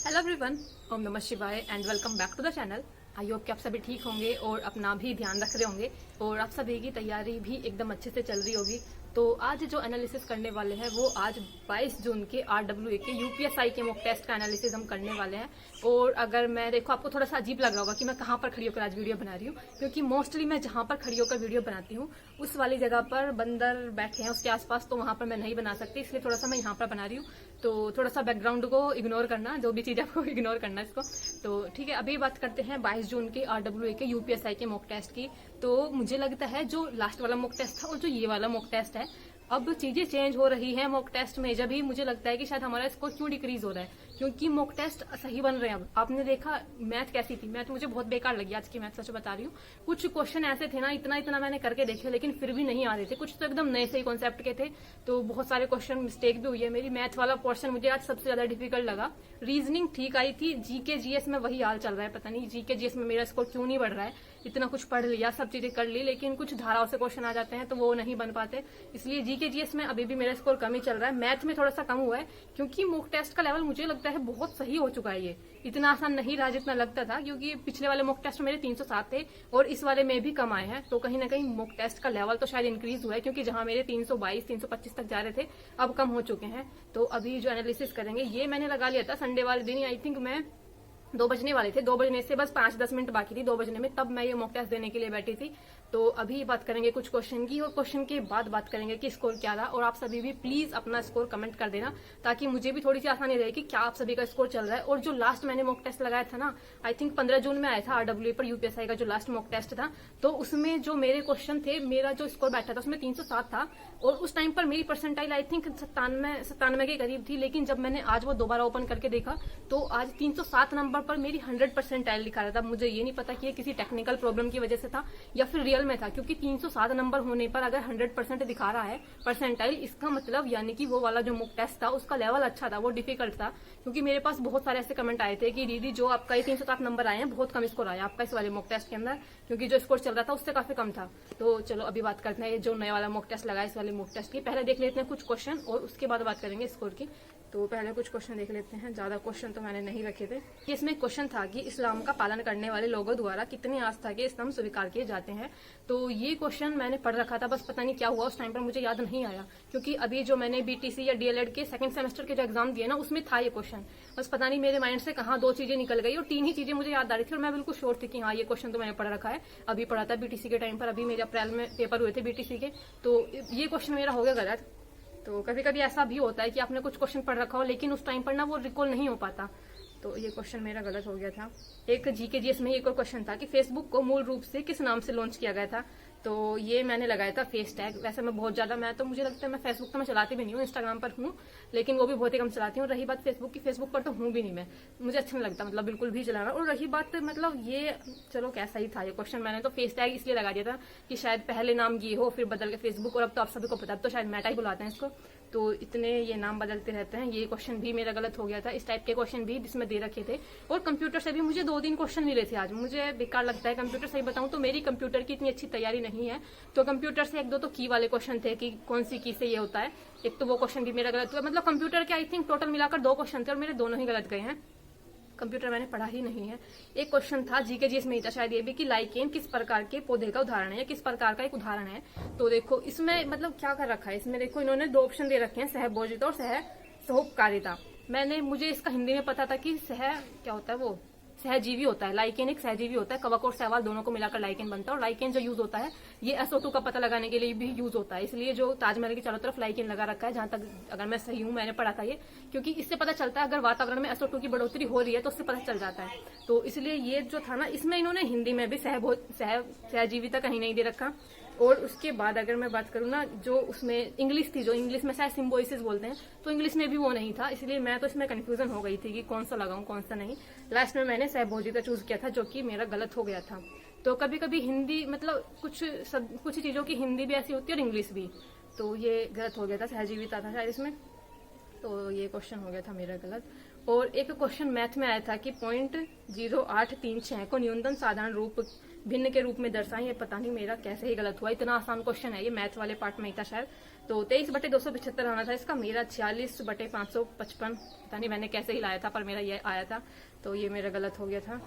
Hello everyone, ओम नमः शिवाय and welcome back to the channel. I hope कि आप सभी ठीक होंगे और अपना भी ध्यान रख रहे होंगे और आप सभी की तैयारी भी एकदम अच्छे से चल रही होगी। तो आज जो एनालिसिस करने वाले हैं वो आज 22 जून के RWA के यूपीएसआई के मॉक टेस्ट का एनालिसिस हम करने वाले हैं। और अगर मैं देखो आपको थोड़ा सा अजीब लग रहा होगा कि मैं कहाँ पर खड़ी होकर आज वीडियो बना रही हूँ, क्योंकि मोस्टली मैं जहाँ पर खड़ी होकर वीडियो बनाती हूँ उस वाली जगह पर बंदर बैठे हैं उसके आसपास, तो वहां पर मैं नहीं बना सकती, इसलिए थोड़ा सा मैं यहाँ पर बना रही हूँ। तो थोड़ा सा बैकग्राउंड को इग्नोर करना, जो भी चीज आपको इग्नोर करना इसको। तो ठीक है, अभी बात करते हैं 22 जून के RWA के यूपीएसआई के मॉक टेस्ट की। तो मुझे लगता है जो लास्ट वाला मॉक टेस्ट था और जो ये वाला मॉक टेस्ट है, अब चीजें चेंज हो रही है मॉक टेस्ट में। जब ही मुझे लगता है कि शायद हमारा स्कोर क्यों डिक्रीज हो रहा है, क्योंकि मॉक टेस्ट सही बन रहे हैं। अब आपने देखा मैथ कैसी थी, मैथ मुझे बहुत बेकार लगी आज की मैथ, सच बता रही हूँ। कुछ क्वेश्चन ऐसे थे ना, इतना इतना मैंने करके देखे लेकिन फिर भी नहीं आ रहे थे। कुछ तो एकदम नए सही कॉन्सेप्ट के थे, तो बहुत सारे क्वेश्चन मिस्टेक भी हुई है मेरी। मैथ वाला पोर्शन मुझे आज सबसे ज्यादा डिफिकल्ट लगा। रीजनिंग ठीक आई थी, जीके जीएस में वही हाल चल रहा है। पता नहीं जीके जीएस में मेरा स्कोर क्यों नहीं बढ़ रहा है। इतना कुछ पढ़ लिया, सब चीजें कर ली, लेकिन कुछ धाराओं से क्वेश्चन आ जाते हैं तो वो नहीं बन पाते, इसलिए जीके जीएस में अभी भी मेरा स्कोर कम ही चल रहा है। मैथ में थोड़ा सा कम हुआ है क्योंकि मॉक टेस्ट का लेवल मुझे लगता है बहुत सही हो चुका है। ये इतना आसान नहीं रहा जितना लगता था, क्योंकि पिछले वाले मॉक टेस्ट में मेरे 307 थे और इस वाले में भी कम आए हैं। तो कहीं ना कहीं मॉक टेस्ट का लेवल तो शायद इंक्रीज हुआ है, क्योंकि जहां मेरे 322 325 तक जा रहे थे अब कम हो चुके हैं। तो अभी जो एनालिसिस करेंगे ये मैंने लगा लिया था संडे वाले दिन। आई थिंक मैं 2 बजने वाले थे, 2 बजने से बस 5-10 मिनट बाकी थी 2 बजने में, तब मैं ये मॉक टेस्ट देने के लिए बैठी थी। तो अभी बात करेंगे कुछ क्वेश्चन की और क्वेश्चन के बाद बात करेंगे कि स्कोर क्या रहा। और आप सभी भी प्लीज अपना स्कोर कमेंट कर देना, ताकि मुझे भी थोड़ी सी आसानी रहेगी क्या आप सभी का स्कोर चल रहा है। और जो लास्ट मैंने मॉक टेस्ट लगाया था ना, आई थिंक 15 जून में आया था RWA पर यूपीएसआई का जो लास्ट मॉक टेस्ट था, तो उसमें जो मेरे क्वेश्चन थे, मेरा जो स्कोर बैठा था उसमें 307 था और उस टाइम पर मेरी परसेंटाइल आई थिंक 97 के करीब थी। लेकिन जब मैंने आज वो दोबारा ओपन करके देखा तो आज 307 नंबर पर मेरी 100% लिखा रहा था। मुझे ये नहीं पता कि ये किसी टेक्निकल प्रॉब्लम की वजह से था या फिर रियल में था, क्योंकि 307 नंबर होने पर अगर 100% दिखा रहा है परसेंटाइल, इसका मतलब यानी कि वो वाला जो मॉक टेस्ट था उसका लेवल अच्छा था, वो डिफिकल्ट था। क्योंकि मेरे पास बहुत सारे ऐसे कमेंट आए थे कि दीदी जो आपका ये 307 नंबर आए हैं बहुत कम स्कोर आया आपका इस वाले मॉक टेस्ट के अंदर, क्योंकि जो स्कोर चल रहा था उससे काफी कम था। तो चलो अभी बात करते हैं ये जो नया वाला मॉक टेस्ट लगा इस वाले मॉक टेस्ट की। पहले देख लेते हैं कुछ क्वेश्चन और उसके बाद बात करेंगे स्कोर की। तो पहले कुछ क्वेश्चन देख लेते हैं, ज्यादा क्वेश्चन तो मैंने नहीं रखे थे। इसमें क्वेश्चन था कि इस्लाम का पालन करने वाले लोगों द्वारा कितनी आस्था के स्तंभ स्वीकार किए जाते हैं। तो ये क्वेश्चन मैंने पढ़ रखा था, बस पता नहीं क्या हुआ उस टाइम पर मुझे याद नहीं आया, क्योंकि अभी जो मैंने बीटीसी या डीएलएड के सेकंड सेमेस्टर के जो एग्जाम दिए ना उसमें था ये क्वेश्चन। बस पता नहीं मेरे माइंड से कहाँ 2 चीजें निकल गई और 3 ही चीजें मुझे याद आ रही थी और मैं बिल्कुल श्योर थी कि हाँ ये क्वेश्चन तो मैंने पढ़ रखा है, अभी पढ़ा था बीटीसी के टाइम पर। अभी मेरे अप्रैल में पेपर हुए थे बीटीसी के, तो ये क्वेश्चन मेरा हो गया गलत। तो कभी कभी ऐसा भी होता है कि आपने कुछ क्वेश्चन पढ़ रखा हो लेकिन उस टाइम पर ना वो रिकॉल नहीं हो पाता, तो ये क्वेश्चन मेरा गलत हो गया था। एक जीके जीएस में एक और क्वेश्चन था कि फेसबुक को मूल रूप से किस नाम से लॉन्च किया गया था। तो ये मैंने लगाया था फेस टैग। वैसे मैं बहुत ज्यादा, मैं तो मुझे लगता है मैं फेसबुक तो मैं चलाती भी नहीं हूँ, इंस्टाग्राम पर हूँ लेकिन वो भी बहुत ही कम चलाती हूँ। रही बात फेसबुक की, फेसबुक पर तो हूँ भी नहीं मैं, मुझे अच्छा नहीं लगता मतलब बिल्कुल भी चलाना। और रही बात मतलब ये चलो कैसा ही था ये क्वेश्चन, मैंने तो फेस टैग इसलिए लगा दिया था कि शायद पहले नाम ये हो फिर बदल के फेसबुक, और अब तो आप सभी को पता, अब तो शायद मेटा ही बुलाते हैं इसको, तो इतने ये नाम बदलते रहते हैं। ये क्वेश्चन भी मेरा गलत हो गया था, इस टाइप के क्वेश्चन भी जिसमें दे रखे थे। और कंप्यूटर से भी मुझे 2-3 क्वेश्चन मिले थे आज, मुझे बेकार लगता है कंप्यूटर। सही बताऊं तो मेरी कंप्यूटर की इतनी अच्छी तैयारी नहीं है, तो कंप्यूटर से 1-2 तो की वाले क्वेश्चन थे कि कौन सी की से ये होता है, एक तो वो क्वेश्चन भी मेरा गलत हुआ। मतलब कंप्यूटर के आई थिंक टोटल मिलाकर 2 क्वेश्चन थे और मेरे दोनों ही गलत गए हैं। कंप्यूटर मैंने पढ़ा ही नहीं है। एक क्वेश्चन था जीके जीएस में ही था शायद ये भी, कि लाइकेन किस प्रकार के पौधे का उदाहरण है या किस प्रकार का एक उदाहरण है। तो देखो इसमें मतलब क्या कर रखा है, इसमें देखो इन्होंने 2 ऑप्शन दे रखे हैं, सहभोजिता और सहोपकारिता। मुझे इसका हिंदी में पता था कि क्या होता है, वो सहजीवी होता है। लाइकेन एक सहजीवी होता है, कवक और शैवाल दोनों को मिलाकर लाइकेन बनता है। और लाइकेन जो यूज होता है ये SO2 का पता लगाने के लिए भी यूज होता है, इसलिए जो ताजमहल की चारों तरफ लाइकेन लगा रखा है, जहां तक अगर मैं सही हूं, मैंने पढ़ा था ये, क्योंकि इससे पता चलता है अगर वातावरण में SO2 की बढ़ोतरी हो रही है तो उससे पता चल जाता है। तो इसलिए ये जो था ना, इसमें इन्होंने हिंदी में भी सहजीविता कहीं नहीं दे रखा। और उसके बाद अगर मैं बात करूँ ना, जो उसमें इंग्लिश थी, जो इंग्लिश में शायद सिम्बोइसिस बोलते हैं, तो इंग्लिश में भी वो नहीं था, इसलिए मैं तो इसमें कंफ्यूजन हो गई थी कि कौन सा लगाऊं कौन सा नहीं। लास्ट में मैंने सहभोजिता चूज किया था, जो कि मेरा गलत हो गया था। तो कभी कभी हिंदी मतलब कुछ चीजों की हिंदी भी ऐसी होती है और इंग्लिश भी, तो ये गलत हो गया था, सहजीविता था शायद इसमें, तो ये क्वेश्चन हो गया था मेरा गलत। और एक क्वेश्चन मैथ में आया था कि 0.0836 को न्यूनतम साधारण रूप भिन्न के रूप में दर्शाएं। ये पता नहीं मेरा कैसे ही गलत हुआ, इतना आसान क्वेश्चन है ये, मैथ वाले पार्ट में ही था शायद। तो 23/275 आना था इसका, मेरा 46/555, पता नहीं मैंने कैसे ही लाया था, पर मेरा ये आया था, तो ये मेरा गलत हो गया था।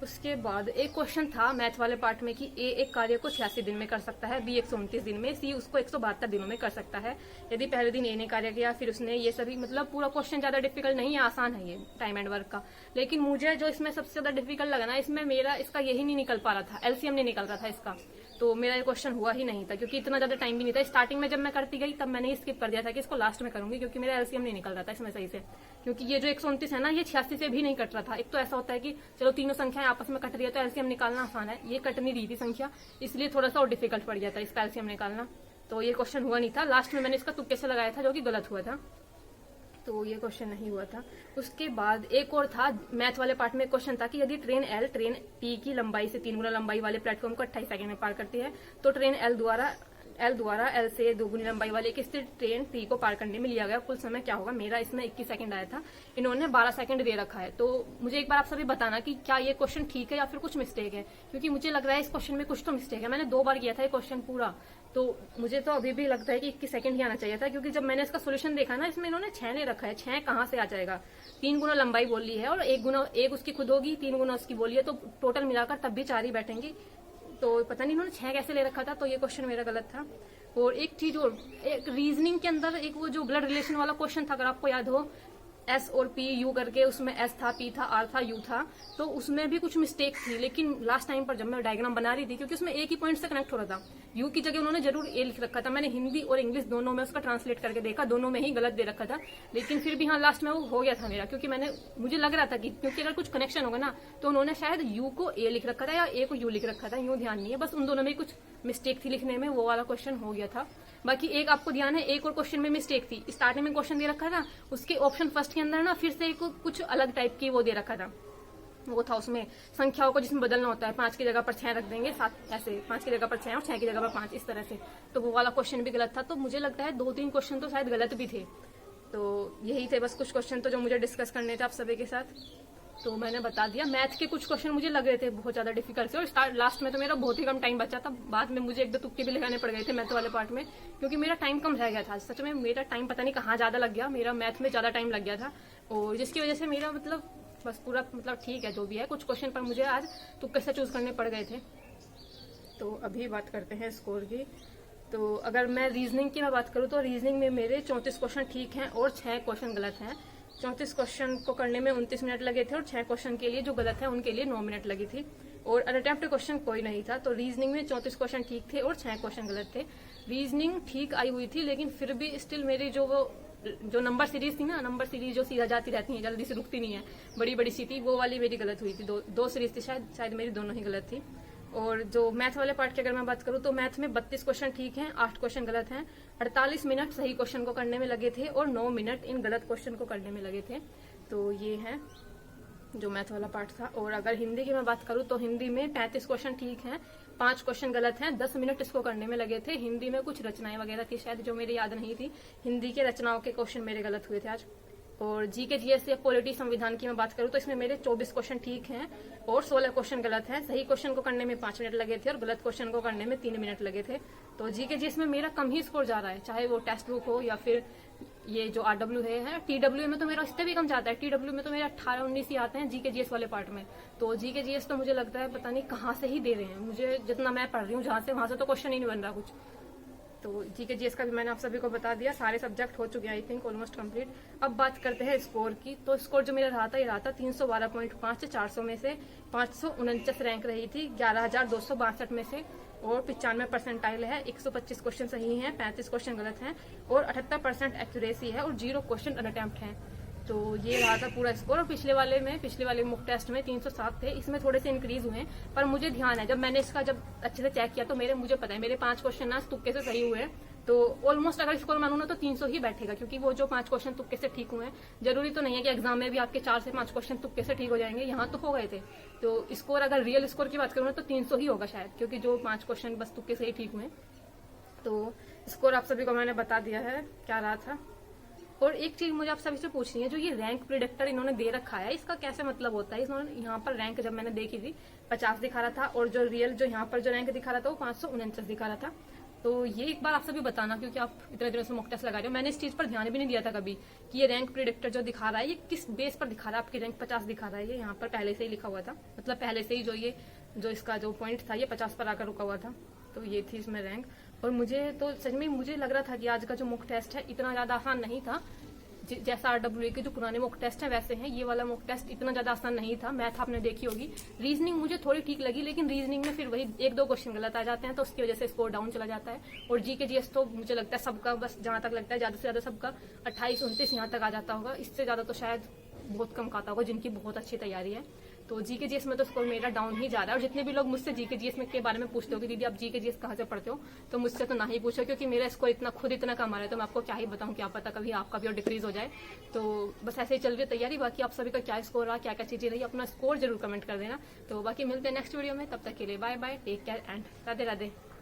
उसके बाद एक क्वेश्चन था मैथ वाले पार्ट में कि ए एक कार्य को 86 दिन में कर सकता है, बी 129 दिन में, सी उसको 172 दिनों में कर सकता है। यदि पहले दिन ए ने कार्य किया, फिर उसने ये सभी, मतलब पूरा क्वेश्चन ज्यादा डिफिकल्ट नहीं है, आसान है ये टाइम एंड वर्क का। लेकिन मुझे जो इसमें सबसे ज्यादा डिफिकल्ट लगा ना, इसमें मेरा इसका यही नहीं निकल पा रहा था, एलसीएम नहीं निकल रहा था इसका, तो मेरा ये क्वेश्चन हुआ ही नहीं था क्योंकि इतना ज्यादा टाइम भी नहीं था। स्टार्टिंग में जब मैं करती गई तब मैंने स्किप कर दिया था कि इसको लास्ट में करूंगी, क्योंकि मेरा एलसीएम नहीं निकल रहा था इसमें सही से। क्योंकि ये जो 129 है ना, ये 86 से भी नहीं कट रहा था। एक तो ऐसा होता है कि चलो तीनों संख्याएं आपस में कट रही है तो एलसीएम निकालना आसान है, ये कट नहीं रही थी संख्या, इसलिए थोड़ा सा और डिफिकल्ट पड़ गया था इसका एलसीएम निकालना। तो ये क्वेश्चन हुआ नहीं था, लास्ट में मैंने इसका तुक्के से लगाया था जो कि गलत हुआ था, तो ये क्वेश्चन नहीं हुआ था। उसके बाद एक और था मैथ वाले पार्ट में, क्वेश्चन था कि यदि ट्रेन T की लंबाई से 3 गुना लंबाई वाले प्लेटफॉर्म को 28 सेकंड में पार करती है, तो ट्रेन L द्वारा L से 2 गुनी लंबाई वाले एक स्थिर ट्रेन T को पार करने में लिया गया कुल समय क्या होगा। मेरा इसमें 21 सेकंड आया था, इन्होंने 12 सेकंड दे रखा है। तो मुझे एक बार आप सभी बताना कि क्या ये क्वेश्चन ठीक है या फिर कुछ मिस्टेक है, क्योंकि मुझे लग रहा है इस क्वेश्चन में कुछ तो मिस्टेक है। मैंने 2 बार किया था ये क्वेश्चन पूरा, तो मुझे तो अभी भी लगता है कि 21 सेकंड ही आना चाहिए था, क्योंकि जब मैंने इसका सोल्यूशन देखा ना, इसमें इन्होंने 6 ले रखा है। 6 कहाँ से आ जाएगा, 3 गुना लंबाई बोली है और 1 उसकी खुद होगी, 3 गुना उसकी बोली है, तो टोटल मिलाकर तब भी 4 ही बैठेंगी। तो पता नहीं इन्होंने 6 कैसे ले रखा था, तो ये क्वेश्चन मेरा गलत था। और एक चीज और, एक रीजनिंग के अंदर एक वो जो ब्लड रिलेशन वाला क्वेश्चन था, अगर आपको याद हो, एस और पी यू करके, उसमें एस था, पी था, आर था, यू था, तो उसमें भी कुछ मिस्टेक थी। लेकिन लास्ट टाइम पर जब मैं डायग्राम बना रही थी, क्योंकि उसमें एक ही पॉइंट से कनेक्ट हो रहा था, यू की जगह उन्होंने जरूर ए लिख रखा था। मैंने हिंदी और इंग्लिश दोनों में उसका ट्रांसलेट करके देखा, दोनों में ही गलत दे रखा था, लेकिन फिर भी हाँ लास्ट में वो हो गया था मेरा, क्योंकि मुझे लग रहा था कि क्योंकि अगर कुछ कनेक्शन होगा ना, तो उन्होंने शायद यू को ए लिख रखा था या ए को यू लिख रखा था, यूं ध्यान नहीं है, बस उन दोनों में कुछ मिस्टेक थी लिखने में, वो वाला क्वेश्चन हो गया था। बाकी एक आपको ध्यान है, एक और क्वेश्चन में मिस्टेक थी। स्टार्टिंग में क्वेश्चन दे रखा था, उसके ऑप्शन फर्स्ट के अंदर ना फिर से एक कुछ अलग टाइप की वो दे रखा था, वो था उसमें संख्याओं को जिसमें बदलना होता है, 5 की जगह पर 6 रख देंगे, 7 ऐसे 5 की जगह पर 6 और 6 की जगह पर 5, इस तरह से। तो वो वाला क्वेश्चन भी गलत था। तो मुझे लगता है 2-3 क्वेश्चन तो शायद गलत भी थे। तो यही थे बस कुछ क्वेश्चन तो जो मुझे डिस्कस करने थे आप सभी के साथ, तो मैंने बता दिया। मैथ के कुछ क्वेश्चन मुझे लग रहे थे बहुत ज्यादा डिफिकल्ट से, और लास्ट में तो मेरा बहुत ही कम टाइम बचा था। बाद में मुझे 1-2 तुक्के भी लगाने पड़ गए थे मैथ वाले पार्ट में, क्योंकि मेरा टाइम कम रह गया था। सच में मेरा टाइम पता नहीं कहाँ ज्यादा लग गया, मेरा मैथ में ज्यादा टाइम लग गया था, और जिसकी वजह से मेरा मतलब बस पूरा मतलब ठीक है जो भी है, कुछ क्वेश्चन पर मुझे आज तुक्के से चूज करने पड़ गए थे। तो अभी बात करते हैं स्कोर की। तो अगर मैं रीजनिंग की बात करूँ तो रीजनिंग में मेरे 34 क्वेश्चन ठीक हैं और 6 क्वेश्चन गलत हैं। 34 क्वेश्चन को करने में 29 मिनट लगे थे और 6 क्वेश्चन के लिए जो गलत है उनके लिए 9 मिनट लगी थी, और अनअटेम्प्ट क्वेश्चन कोई नहीं था। तो रीजनिंग में 34 क्वेश्चन ठीक थे और 6 क्वेश्चन गलत थे। रीजनिंग ठीक आई हुई थी, लेकिन फिर भी स्टिल मेरी जो नंबर सीरीज थी ना, नंबर सीरीज जो सीधा जाती रहती है, जल्दी से रुकती नहीं है, बड़ी बड़ी सी थी, वो वाली मेरी गलत हुई थी। दो सीरीज थी शायद मेरी दोनों ही गलत थी। और जो मैथ वाले पार्ट की अगर मैं बात करूं तो मैथ में 32 क्वेश्चन ठीक हैं, 8 क्वेश्चन गलत हैं, 48 मिनट सही क्वेश्चन को करने में लगे थे और 9 मिनट इन गलत क्वेश्चन को करने में लगे थे। तो ये है जो मैथ वाला पार्ट था। और अगर हिंदी की मैं बात करूं तो हिंदी में 35 क्वेश्चन ठीक हैं, 5 क्वेश्चन गलत हैं, 10 मिनट इसको करने में लगे थे। हिंदी में कुछ रचनाएं वगैरह थी शायद जो मेरी याद नहीं थी, हिंदी के रचनाओं के क्वेश्चन मेरे गलत हुए थे आज। और जीके जीएस या पॉलिटी संविधान की मैं बात करूं तो इसमें मेरे 24 क्वेश्चन ठीक हैं और 16 क्वेश्चन गलत हैं। सही क्वेश्चन को करने में 5 मिनट लगे थे और गलत क्वेश्चन को करने में 3 मिनट लगे थे। तो जीके जीएस में मेरा कम ही स्कोर जा रहा है, चाहे वो टेक्स्ट बुक हो या फिर ये जो आरडब्ल्यू है। टीडब्ल्यू में तो मेरा इससे भी कम जाता है, टीडब्ल्यू में तो मेरे 18-19 ही आते हैं जीके जीएस वाले पार्ट में। तो जीके जीएस तो मुझे लगता है पता नहीं कहाँ से ही दे रहे हैं, मुझे जितना मैं पढ़ रही हूँ जहाँ से, वहां से तो क्वेश्चन ही नहीं बन रहा कुछ। तो जीके जीएस का भी मैंने आप सभी को बता दिया, सारे सब्जेक्ट हो चुके हैं आई थिंक ऑलमोस्ट कंप्लीट। अब बात करते हैं स्कोर की। तो स्कोर जो मेरा रहा था, ये रहा था 312.5, 400 में से 549 रैंक रही थी 11,262 में से, और 95 परसेंटाइल है। 125 क्वेश्चन सही हैं, 35 क्वेश्चन गलत हैं और 78% एक्यूरेसी है और 0 क्वेश्चन अनअटेम्प्ट हैं। तो ये रहा था पूरा स्कोर। और पिछले वाले मुक टेस्ट में 307 थे, इसमें थोड़े से इंक्रीज हुए, पर मुझे ध्यान है जब मैंने इसका जब अच्छे से चेक किया तो मुझे पता है मेरे 5 क्वेश्चन ना तुक्के से सही हुए हैं। तो ऑलमोस्ट अगर स्कोर मानू ना तो 300 ही बैठेगा, क्योंकि वो जो 5 क्वेश्चन तुक्के से ठीक हुए हैं, जरूरी तो नहीं है कि एग्जाम में भी आपके 4 से 5 क्वेश्चन तुक्के से ठीक हो जाएंगे, यहाँ तो हो गए थे। तो स्कोर अगर रियल स्कोर की बात करूँ ना तो 300 ही होगा शायद, क्योंकि जो 5 क्वेश्चन बस तुक्के से ही ठीक हुए। तो स्कोर आप सभी को मैंने बता दिया है क्या रहा था। और एक चीज मुझे आप सभी से पूछनी है, जो ये रैंक प्रिडिक्टर इन्होंने दे रखा है, इसका कैसे मतलब होता है? इन्होंने यहाँ पर रैंक जब मैंने देखी थी 50 दिखा रहा था, और जो रियल जो यहाँ पर जो रैंक दिखा रहा था वो 549 दिखा रहा था। तो ये एक बार आप सभी बताना, क्योंकि आप इतने दिनों से मॉक टेस्ट लगा रहे हो, मैंने इस चीज पर ध्यान भी नहीं दिया था कभी कि ये रैंक प्रिडिक्टर जो दिखा रहा है ये किस बेस पर दिखा रहा है। आपकी रैंक 50 दिखा रहा है, ये यहाँ पर पहले से ही लिखा हुआ था, मतलब पहले से ही जो इसका जो पॉइंट था ये 50 पर आकर रुका हुआ था। तो ये थी इसमें रैंक। और मुझे तो सच में मुझे लग रहा था कि आज का जो मॉक टेस्ट है इतना ज्यादा आसान नहीं था। जैसा RWA के जो पुराने मॉक टेस्ट है वैसे हैं, ये वाला मॉक टेस्ट इतना ज्यादा आसान नहीं था। मैथ आपने देखी होगी, रीजनिंग मुझे थोड़ी ठीक लगी, लेकिन रीजनिंग में फिर वही 1-2 क्वेश्चन गलत आ जाते हैं, तो उसकी वजह से स्कोर डाउन चला जाता है। और GK GS तो मुझे लगता है सबका, बस जहां तक लगता है ज्यादा से ज्यादा सबका 28-29 यहाँ तक आ जाता होगा, इससे ज्यादा तो शायद बहुत कम खाता होगा जिनकी बहुत अच्छी तैयारी है। तो GK GS में तो स्कोर मेरा डाउन ही जा रहा है। और जितने भी लोग मुझसे GK GS में के बारे में पूछते हो कि दीदी आप GK GS कहाँ से पढ़ते हो, तो मुझसे तो ना ही पूछो, क्योंकि मेरा स्कोर इतना कम आ रहा है, तो मैं आपको क्या ही बताऊं, क्या पता कभी आपका भी और डिक्रीज हो जाए। तो बस ऐसे ही चल रही है तैयारी। बाकी आप सभी का क्या स्कोर रहा, क्या क्या चीजें रही, अपना स्कोर जरूर कमेंट कर देना। तो बाकी मिलते हैं नेक्स्ट वीडियो में, तब तक के लिए bye bye, take care and Radhe Radhe.